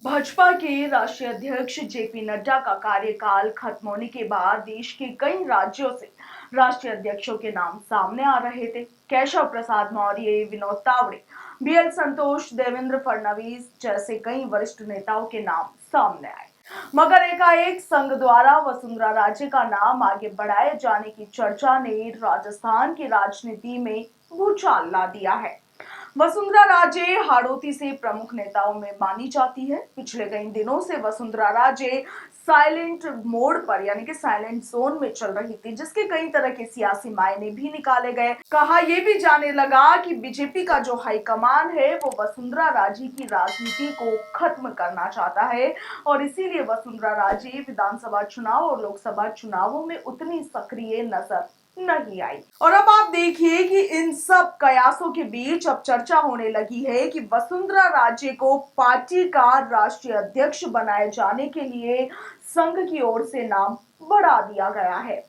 भाजपा के राष्ट्रीय अध्यक्ष जेपी नड्डा का कार्यकाल खत्म होने के बाद देश के कई राज्यों से राष्ट्रीय अध्यक्षों के नाम सामने आ रहे थे। केशव प्रसाद मौर्य, विनोद तावड़े, बीएल संतोष, देवेंद्र फडणवीस जैसे कई वरिष्ठ नेताओं के नाम सामने आए। मगर एकाएक संघ द्वारा वसुंधरा राजे का नाम आगे बढ़ाए जाने की चर्चा ने राजस्थान की राजनीति में भूचाल ला दिया है। वसुंधरा राजे हाड़ौती से प्रमुख नेताओं में मानी जाती है। पिछले कई दिनों से वसुंधरा राजे साइलेंट मोड पर यानी कि साइलेंट जोन में चल रही थी, जिसके कई तरह के सियासी मायने भी निकाले गए। कहा यह भी जाने लगा कि बीजेपी का जो हाईकमान है वो वसुंधरा राजे की राजनीति को खत्म करना चाहता है और इसीलिए वसुंधरा राजे विधानसभा चुनाव और लोकसभा चुनावों में उतनी सक्रिय नजर नहीं आई। और अब आप देखिए कि इन सब कयासों के बीच अब चर्चा होने लगी है कि वसुंधरा राजे को पार्टी का राष्ट्रीय अध्यक्ष बनाए जाने के लिए संघ की ओर से नाम बढ़ा दिया गया है।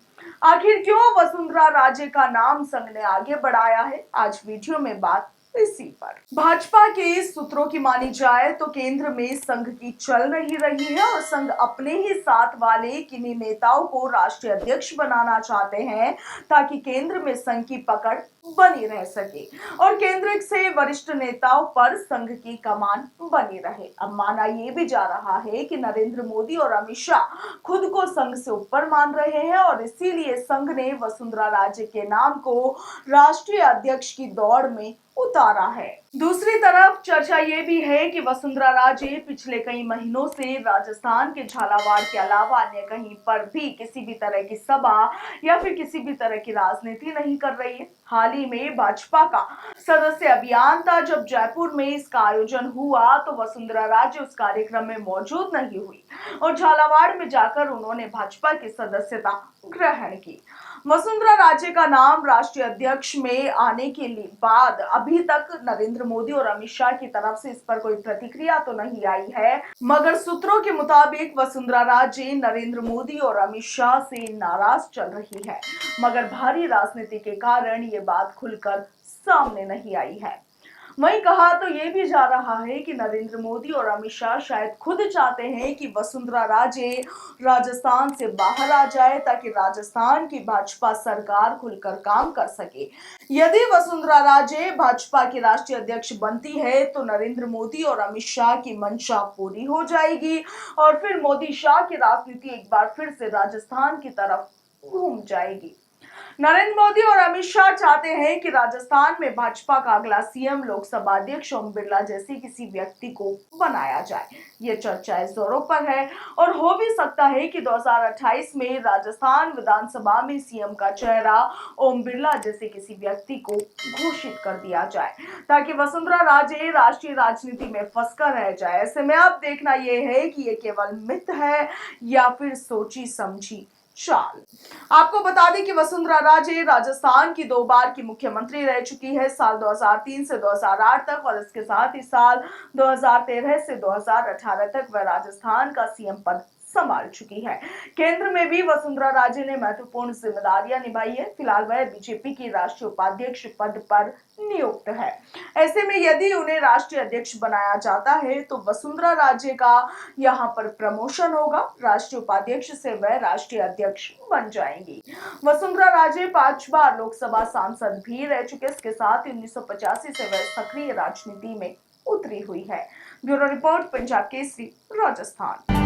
आखिर क्यों वसुंधरा राजे का नाम संघ ने आगे बढ़ाया है, आज वीडियो में बात इसी पर। भाजपा के सूत्रों की मानी जाए तो केंद्र में संघ की चल नहीं रही है और संघ अपने ही साथ वाले किन्हीं नेताओं को राष्ट्रीय अध्यक्ष बनाना चाहते हैं ताकि केंद्र में संघ की पकड़ बनी रह सके और केंद्र से वरिष्ठ नेताओं पर संघ की कमान बनी रहे। अब माना यह भी जा रहा है कि नरेंद्र मोदी और अमित शाह खुद को संघ से ऊपर मान रहे हैं और इसीलिए संघ ने वसुंधरा राजे के नाम को राष्ट्रीय अध्यक्ष की दौड़ में उतारा है। दूसरी तरफ चर्चा ये भी है कि वसुंधरा राजे पिछले कई महीनों से राजस्थान के झालावाड़ के अलावा अन्य कहीं पर भी किसी भी तरह की सभा या फिर किसी भी तरह की राजनीति नहीं कर रही है। हाल ही में भाजपा का सदस्य अभियान था, जब जयपुर में इसका आयोजन हुआ तो वसुंधरा राजे उस कार्यक्रम में मौजूद नहीं हुई और झालावाड़ में जाकर उन्होंने भाजपा की सदस्यता ग्रहण की। वसुंधरा राजे का नाम राष्ट्रीय अध्यक्ष में आने के बाद अभी तक नरेंद्र मोदी और अमित शाह की तरफ से इस पर कोई प्रतिक्रिया तो नहीं आई है, मगर सूत्रों के मुताबिक वसुंधरा राजे नरेंद्र मोदी और अमित शाह से नाराज चल रही है, मगर भारी राजनीति के कारण ये बात खुलकर सामने नहीं आई है। वहीं कहा तो ये भी जा रहा है कि नरेंद्र मोदी और अमित शाह शायद खुद चाहते हैं कि वसुंधरा राजे राजस्थान से बाहर आ जाए ताकि राजस्थान की भाजपा सरकार खुलकर काम कर सके। यदि वसुंधरा राजे भाजपा की राष्ट्रीय अध्यक्ष बनती है तो नरेंद्र मोदी और अमित शाह की मंशा पूरी हो जाएगी और फिर मोदी शाह की राजनीति एक बार फिर से राजस्थान की तरफ घूम जाएगी। नरेंद्र मोदी और अमित शाह चाहते हैं कि राजस्थान में भाजपा का अगला सीएम लोकसभा अध्यक्ष ओम बिरला जैसे किसी व्यक्ति को बनाया जाए। ये चर्चाएं जोरों पर है और हो भी सकता है कि 2028 में राजस्थान विधानसभा में सीएम का चेहरा ओम बिरला जैसे किसी व्यक्ति को घोषित कर दिया जाए ताकि वसुंधरा राजे राष्ट्रीय राजनीति में फंसकर रह जाए। ऐसे में अब देखना यह है कि ये केवल मिथ है या फिर सोची समझी चाल। आपको बता दें कि वसुंधरा राजे राजस्थान की 2 बार की मुख्यमंत्री रह चुकी है, साल 2003 से 2008 तक और इसके साथ ही साल 2013 से 2018 तक वह राजस्थान का सीएम पद संभाल चुकी है। केंद्र में भी वसुंधरा राजे ने महत्वपूर्ण जिम्मेदारियां निभाई है। फिलहाल वह बीजेपी की राष्ट्रीय उपाध्यक्ष पद पर नियुक्त है। ऐसे में यदि उन्हें राष्ट्रीय अध्यक्ष बनाया जाता है तो वसुंधरा राजे का यहां पर प्रमोशन होगा, राष्ट्रीय उपाध्यक्ष से वह राष्ट्रीय अध्यक्ष बन जाएंगी। वसुंधरा राजे 5 बार लोकसभा सांसद भी रह चुके, इसके साथ 1985 से वह सक्रिय राजनीति में उतरी हुई है। Bureau report, Punjab Kesari, Rajasthan.